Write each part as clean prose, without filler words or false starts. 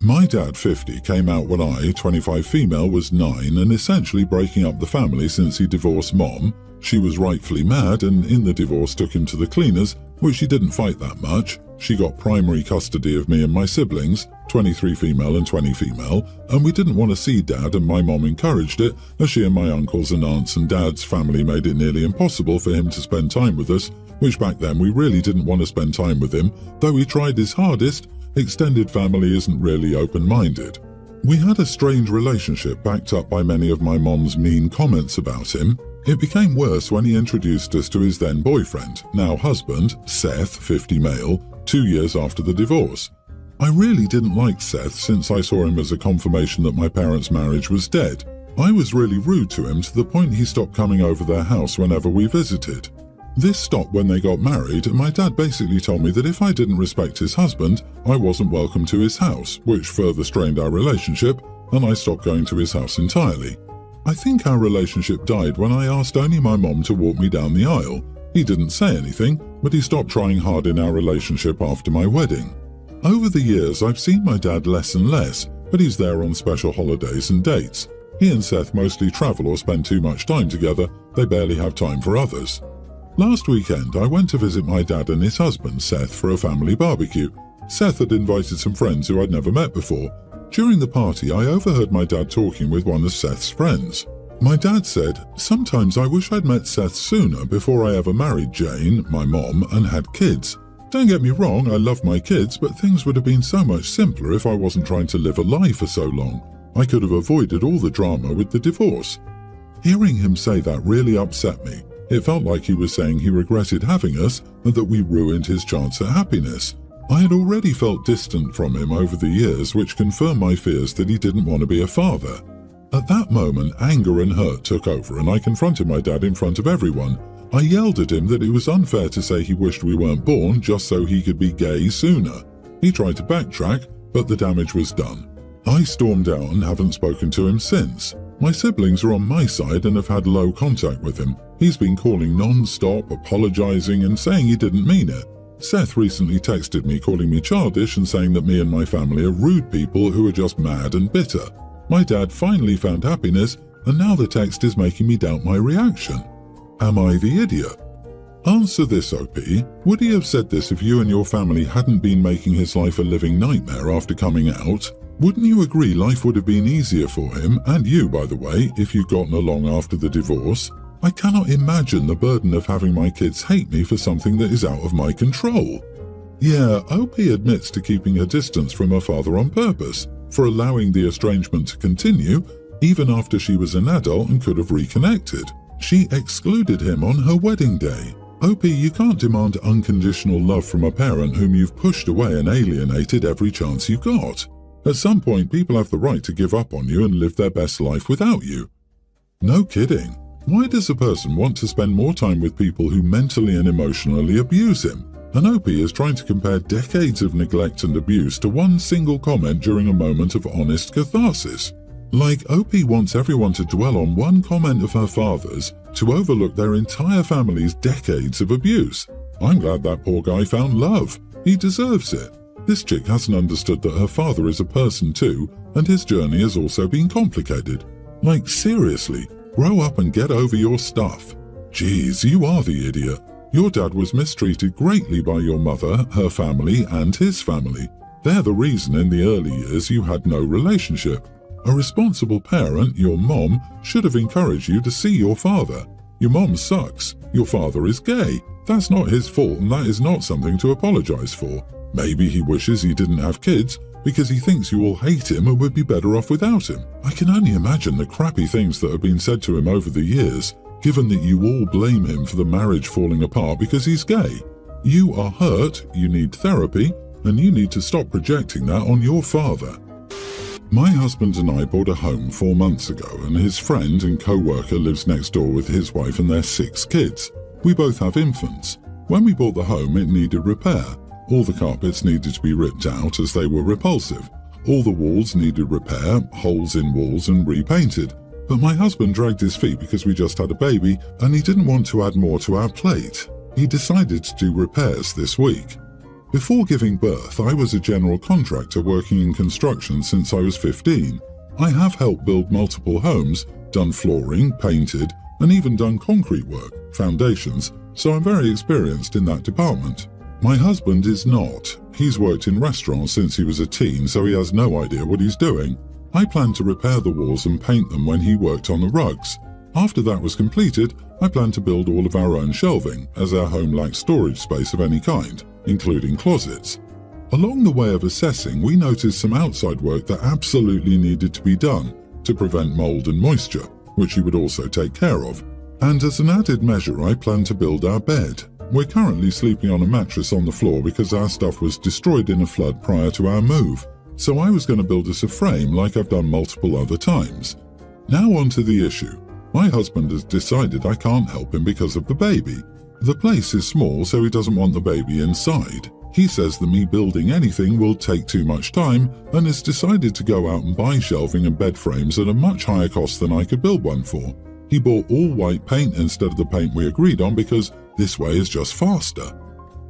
My dad, 50, came out when I, 25 female, was 9 and essentially breaking up the family since he divorced Mom. She was rightfully mad and in the divorce took him to the cleaners, which she didn't fight that much. She got primary custody of me and my siblings, 23 female and 20 female, and we didn't want to see Dad, and my mom encouraged it as she and my uncles and aunts and Dad's family made it nearly impossible for him to spend time with us, which back then we really didn't want to spend time with him, though he tried his hardest. Extended family isn't really open-minded. We had a strange relationship backed up by many of my mom's mean comments about him. It became worse when he introduced us to his then boyfriend, now husband, Seth, 50 male, 2 years after the divorce. I really didn't like Seth since I saw him as a confirmation that my parents' marriage was dead. I was really rude to him to the point he stopped coming over their house whenever we visited. This stopped when they got married, and my dad basically told me that if I didn't respect his husband, I wasn't welcome to his house, which further strained our relationship, and I stopped going to his house entirely. I think our relationship died when I asked only my mom to walk me down the aisle. He didn't say anything, but he stopped trying hard in our relationship after my wedding. Over the years, I've seen my dad less and less, but he's there on special holidays and dates. He and Seth mostly travel or spend too much time together. They barely have time for others. Last weekend, I went to visit my dad and his husband, Seth, for a family barbecue. Seth had invited some friends who I'd never met before. During the party, I overheard my dad talking with one of Seth's friends. My dad said, "Sometimes I wish I'd met Seth sooner before I ever married Jane, my mom, and had kids. Don't get me wrong, I love my kids, but things would have been so much simpler if I wasn't trying to live a lie for so long. I could have avoided all the drama with the divorce." Hearing him say that really upset me. It felt like he was saying he regretted having us and that we ruined his chance at happiness. I had already felt distant from him over the years, which confirmed my fears that he didn't want to be a father. At that moment, anger and hurt took over, and I confronted my dad in front of everyone. I yelled at him that it was unfair to say he wished we weren't born just so he could be gay sooner. He tried to backtrack, but the damage was done. I stormed out and haven't spoken to him since. My siblings are on my side and have had low contact with him. He's been calling non-stop, apologizing and saying he didn't mean it. Seth recently texted me calling me childish and saying that me and my family are rude people who are just mad and bitter. My dad finally found happiness, and now the text is making me doubt my reaction. Am I the idiot? Answer this, OP. Would he have said this if you and your family hadn't been making his life a living nightmare after coming out? Wouldn't you agree life would have been easier for him, and you, by the way, if you'd gotten along after the divorce? I cannot imagine the burden of having my kids hate me for something that is out of my control. Yeah, OP admits to keeping her distance from her father on purpose, for allowing the estrangement to continue, even after she was an adult and could have reconnected. She excluded him on her wedding day. OP, you can't demand unconditional love from a parent whom you've pushed away and alienated every chance you got. At some point, people have the right to give up on you and live their best life without you. No kidding. Why does a person want to spend more time with people who mentally and emotionally abuse him? And OP is trying to compare decades of neglect and abuse to one single comment during a moment of honest catharsis. Like OP wants everyone to dwell on one comment of her father's to overlook their entire family's decades of abuse. I'm glad that poor guy found love. He deserves it. This chick hasn't understood that her father is a person too, and his journey has also been complicated. Like, seriously, grow up and get over your stuff. Jeez, you are the idiot. Your dad was mistreated greatly by your mother, her family, and his family. They're the reason in the early years you had no relationship. A responsible parent, your mom, should have encouraged you to see your father. Your mom sucks. Your father is gay. That's not his fault, and that is not something to apologize for. Maybe he wishes he didn't have kids because he thinks you all hate him and would be better off without him. I can only imagine the crappy things that have been said to him over the years, given that you all blame him for the marriage falling apart because he's gay. You are hurt, you need therapy, and you need to stop projecting that on your father. My husband and I bought a home 4 months ago, and his friend and co-worker lives next door with his wife and their 6 kids. We both have infants. When we bought the home, it needed repair. All the carpets needed to be ripped out as they were repulsive. All the walls needed repair, holes in walls, and repainted. But my husband dragged his feet because we just had a baby and he didn't want to add more to our plate. He decided to do repairs this week. Before giving birth, I was a general contractor working in construction since I was 15. I have helped build multiple homes, done flooring, painted, and even done concrete work, foundations, so I'm very experienced in that department. My husband is not. He's worked in restaurants since he was a teen, so he has no idea what he's doing. I planned to repair the walls and paint them when he worked on the rugs. After that was completed, I planned to build all of our own shelving, as our home lacked storage space of any kind, including closets. Along the way of assessing, we noticed some outside work that absolutely needed to be done to prevent mold and moisture, which he would also take care of. And as an added measure, I planned to build our bed. We're currently sleeping on a mattress on the floor because our stuff was destroyed in a flood prior to our move. So I was going to build us a frame like I've done multiple other times. Now on to the issue. My husband has decided I can't help him because of the baby. The place is small, so he doesn't want the baby inside. He says that me building anything will take too much time and has decided to go out and buy shelving and bed frames at a much higher cost than I could build one for. He bought all white paint instead of the paint we agreed on because this way is just faster.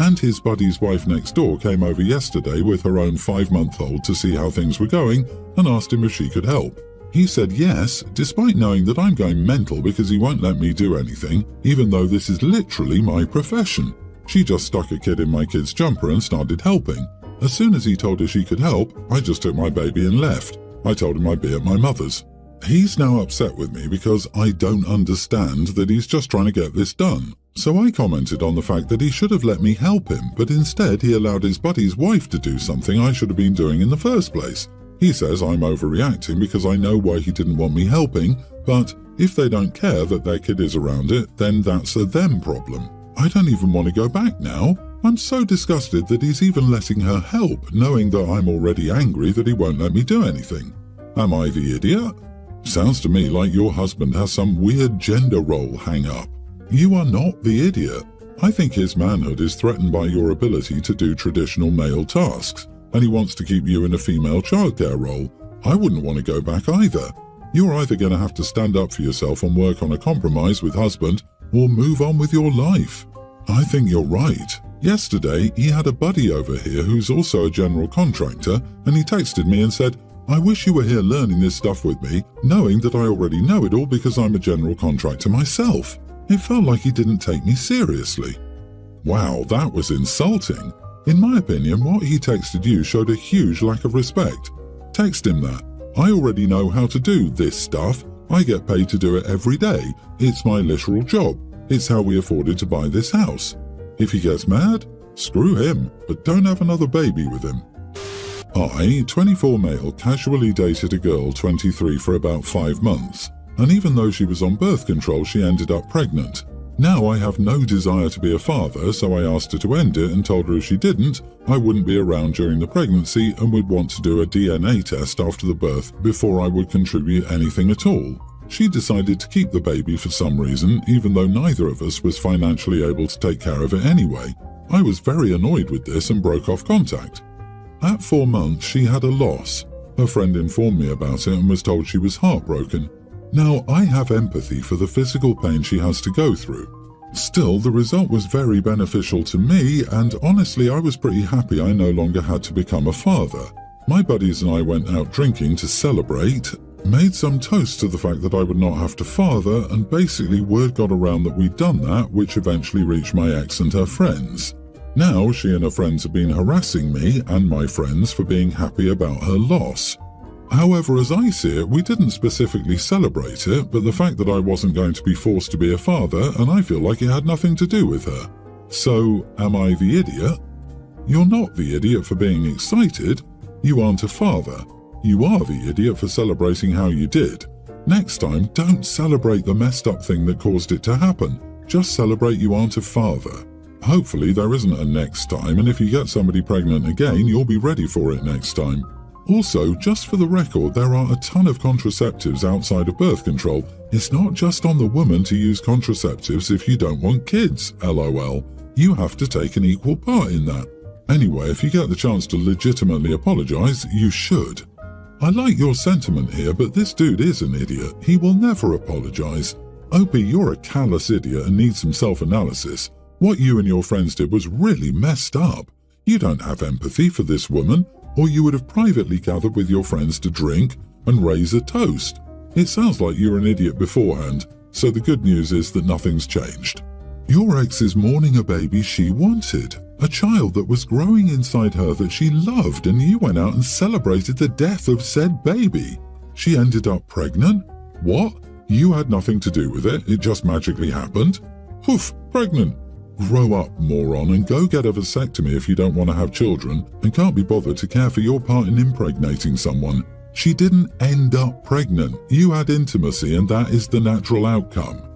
And his buddy's wife next door came over yesterday with her own 5-month-old to see how things were going and asked him if she could help. He said yes, despite knowing that I'm going mental because he won't let me do anything, even though this is literally my profession. She just stuck a kid in my kid's jumper and started helping. As soon as he told her she could help, I just took my baby and left. I told him I'd be at my mother's. He's now upset with me because I don't understand that he's just trying to get this done. So I commented on the fact that he should have let me help him, but instead he allowed his buddy's wife to do something I should have been doing in the first place. He says I'm overreacting because I know why he didn't want me helping, but if they don't care that their kid is around it, then that's a them problem. I don't even want to go back now. I'm so disgusted that he's even letting her help, knowing that I'm already angry that he won't let me do anything. Am I the idiot? Sounds to me like your husband has some weird gender role hang-up. You are not the idiot. I think his manhood is threatened by your ability to do traditional male tasks, and he wants to keep you in a female childcare role. I wouldn't want to go back either. You're either going to have to stand up for yourself and work on a compromise with husband, or move on with your life. I think you're right. Yesterday, he had a buddy over here who's also a general contractor, and he texted me and said, I wish you were here learning this stuff with me, knowing that I already know it all because I'm a general contractor myself. It felt like he didn't take me seriously. Wow, that was insulting. In my opinion, what he texted you showed a huge lack of respect. Text him that. I already know how to do this stuff. I get paid to do it every day. It's my literal job. It's how we afforded to buy this house. If he gets mad, screw him, but don't have another baby with him. I, 24 male, casually dated a girl, 23, for about 5 months. And even though she was on birth control, she ended up pregnant. Now I have no desire to be a father, so I asked her to end it and told her if she didn't, I wouldn't be around during the pregnancy and would want to do a DNA test after the birth before I would contribute anything at all. She decided to keep the baby for some reason, even though neither of us was financially able to take care of it anyway. I was very annoyed with this and broke off contact. At 4 months, she had a loss. Her friend informed me about it and was told she was heartbroken. Now, I have empathy for the physical pain she has to go through. Still, the result was very beneficial to me, and honestly, I was pretty happy I no longer had to become a father. My buddies and I went out drinking to celebrate, made some toast to the fact that I would not have to father, and basically word got around that we'd done that, which eventually reached my ex and her friends. Now, she and her friends have been harassing me and my friends for being happy about her loss. However, as I see it, we didn't specifically celebrate it, but the fact that I wasn't going to be forced to be a father, and I feel like it had nothing to do with her. So, am I the idiot? You're not the idiot for being excited. You aren't a father. You are the idiot for celebrating how you did. Next time, don't celebrate the messed up thing that caused it to happen. Just celebrate you aren't a father. Hopefully there isn't a next time, and if you get somebody pregnant again, you'll be ready for it next time. Also, just for the record, there are a ton of contraceptives outside of birth control. It's not just on the woman to use contraceptives if you don't want kids, lol. You have to take an equal part in that. Anyway, if you get the chance to legitimately apologize, you should. I like your sentiment here, but this dude is an idiot. He will never apologize. Opie, you're a callous idiot and need some self-analysis. What you and your friends did was really messed up. You don't have empathy for this woman, or you would have privately gathered with your friends to drink and raise a toast. It sounds like you're an idiot beforehand, so the good news is that nothing's changed. Your ex is mourning a baby she wanted, a child that was growing inside her that she loved, and you went out and celebrated the death of said baby. She ended up pregnant? What? You had nothing to do with it, it just magically happened? Poof, pregnant. Grow up, moron, and go get a vasectomy if you don't want to have children and can't be bothered to care for your part in impregnating someone. She didn't end up pregnant. You had intimacy, and that is the natural outcome.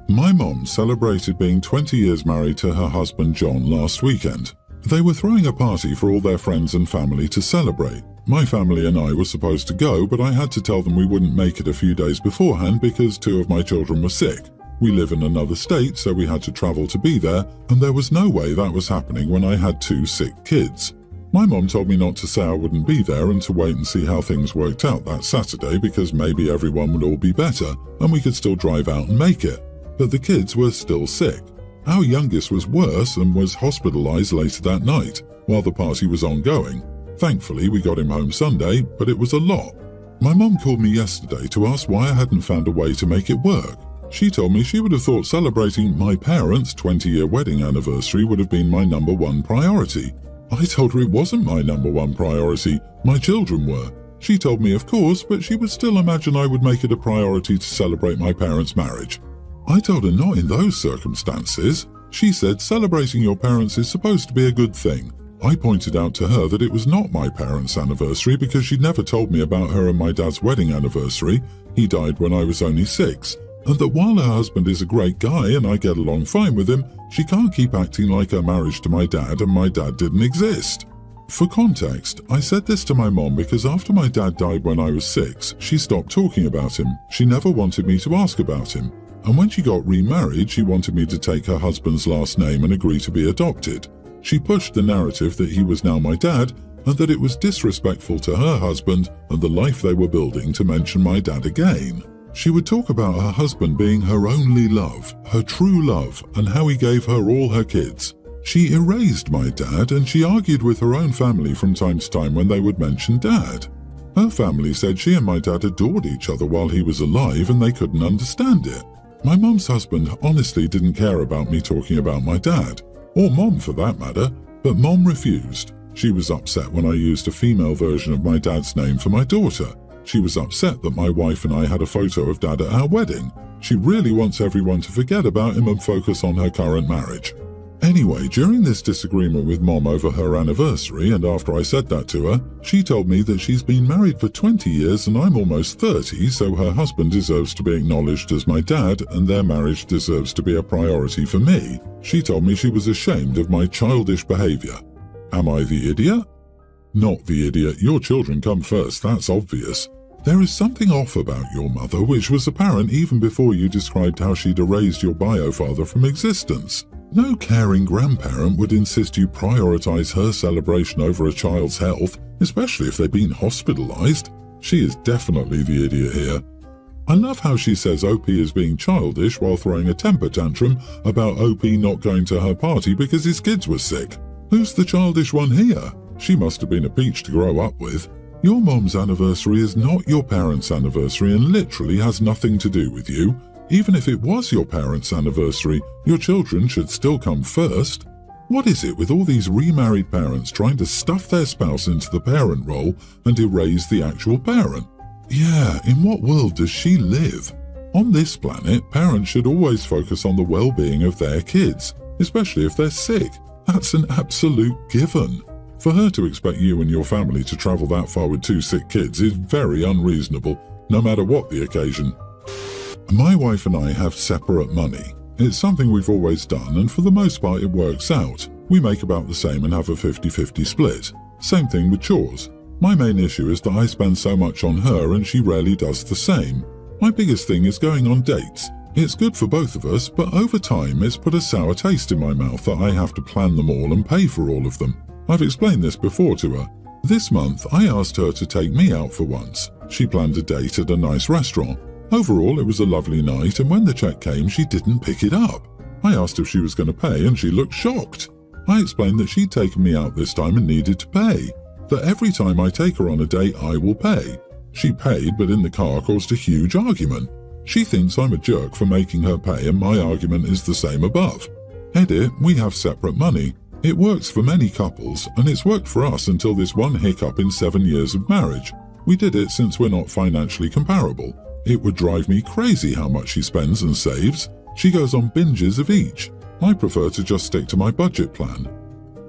My mom celebrated being 20 years married to her husband John last weekend. They were throwing a party for all their friends and family to celebrate. My family and I were supposed to go, but I had to tell them we wouldn't make it a few days beforehand because 2 of my children were sick. We live in another state, so we had to travel to be there, and there was no way that was happening when I had 2 sick kids. My mom told me not to say I wouldn't be there and to wait and see how things worked out that Saturday because maybe everyone would all be better and we could still drive out and make it. But the kids were still sick. Our youngest was worse and was hospitalized later that night while the party was ongoing. Thankfully, we got him home Sunday, but it was a lot. My mom called me yesterday to ask why I hadn't found a way to make it work. She told me she would have thought celebrating my parents' 20-year wedding anniversary would have been my number 1 priority. I told her it wasn't my number 1 priority, my children were. She told me of course, but she would still imagine I would make it a priority to celebrate my parents' marriage. I told her not in those circumstances. She said celebrating your parents is supposed to be a good thing. I pointed out to her that it was not my parents' anniversary because she'd never told me about her and my dad's wedding anniversary. He died when I was only 6. And that while her husband is a great guy and I get along fine with him, she can't keep acting like her marriage to my dad and my dad didn't exist. For context, I said this to my mom because after my dad died when I was 6, she stopped talking about him. She never wanted me to ask about him. And when she got remarried, she wanted me to take her husband's last name and agree to be adopted. She pushed the narrative that he was now my dad and that it was disrespectful to her husband and the life they were building to mention my dad again. She would talk about her husband being her only love, her true love, and how he gave her all her kids. She erased my dad and she argued with her own family from time to time when they would mention dad. Her family said she and my dad adored each other while he was alive and they couldn't understand it. My mom's husband honestly didn't care about me talking about my dad, or mom for that matter, but mom refused. She was upset when I used a female version of my dad's name for my daughter. She was upset that my wife and I had a photo of dad at our wedding. She really wants everyone to forget about him and focus on her current marriage. Anyway, during this disagreement with mom over her anniversary, and after I said that to her, she told me that she's been married for 20 years and I'm almost 30, so her husband deserves to be acknowledged as my dad and their marriage deserves to be a priority for me. She told me she was ashamed of my childish behavior. Am I the idiot? Not the idiot. Your children come first, that's obvious. There is something off about your mother which was apparent even before you described how she'd erased your bio-father from existence. No caring grandparent would insist you prioritize her celebration over a child's health, especially if they've been hospitalized. She is definitely the idiot here. I love how she says OP is being childish while throwing a temper tantrum about OP not going to her party because his kids were sick. Who's the childish one here? She must have been a peach to grow up with. Your mom's anniversary is not your parents' anniversary and literally has nothing to do with you. Even if it was your parents' anniversary, your children should still come first. What is it with all these remarried parents trying to stuff their spouse into the parent role and erase the actual parent? Yeah, in what world does she live? On this planet, parents should always focus on the well-being of their kids, especially if they're sick. That's an absolute given. For her to expect you and your family to travel that far with 2 sick kids is very unreasonable, no matter what the occasion. My wife and I have separate money. It's something we've always done, and for the most part it works out. We make about the same and have a 50-50 split. Same thing with chores. My main issue is that I spend so much on her and she rarely does the same. My biggest thing is going on dates. It's good for both of us, but over time it's put a sour taste in my mouth that I have to plan them all and pay for all of them. I've explained this before to her. This month I asked her to take me out for once. She planned a date at a nice restaurant. Overall, it was a lovely night, and when the check came, she didn't pick it up. I asked if she was going to pay, and she looked shocked. I explained that she'd taken me out this time and needed to pay. That every time I take her on a date, I will pay. She paid, but in the car caused a huge argument. She thinks I'm a jerk for making her pay, and my argument is the same above. Edit, we have separate money. It works for many couples, and it's worked for us until this one hiccup in 7 years of marriage. We did it since we're not financially comparable. It would drive me crazy how much she spends and saves. She goes on binges of each. I prefer to just stick to my budget plan.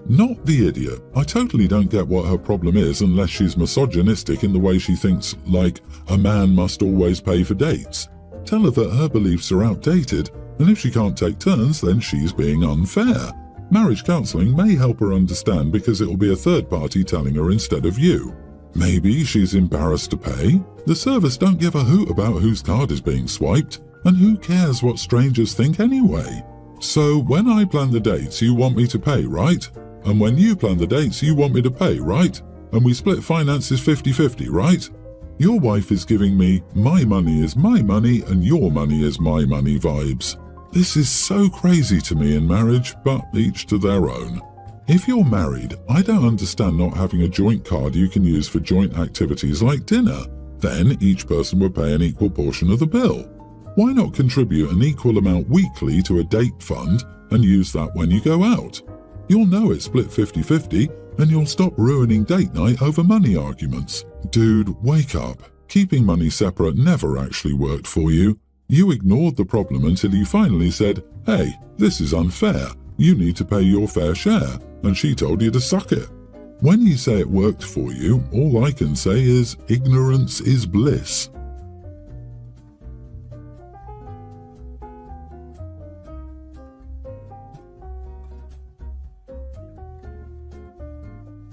Not the idiot. I totally don't get what her problem is unless she's misogynistic in the way she thinks, like, a man must always pay for dates. Tell her that her beliefs are outdated, and if she can't take turns, then she's being unfair. Marriage counselling may help her understand because it will be a third party telling her instead of you. Maybe she's embarrassed to pay. The service don't give a hoot about whose card is being swiped, and who cares what strangers think anyway? So when I plan the dates, you want me to pay, right? And when you plan the dates, you want me to pay, right? And we split finances 50-50, right? Your wife is giving me my money is my money and your money is my money vibes. This is so crazy to me in marriage, but each to their own. If you're married, I don't understand not having a joint card you can use for joint activities like dinner. Then each person would pay an equal portion of the bill. Why not contribute an equal amount weekly to a date fund and use that when you go out? You'll know it's split 50-50 and you'll stop ruining date night over money arguments. Dude, wake up. Keeping money separate never actually worked for you. You ignored the problem until you finally said, hey, this is unfair. You need to pay your fair share. And she told you to suck it. When you say it worked for you, all I can say is ignorance is bliss.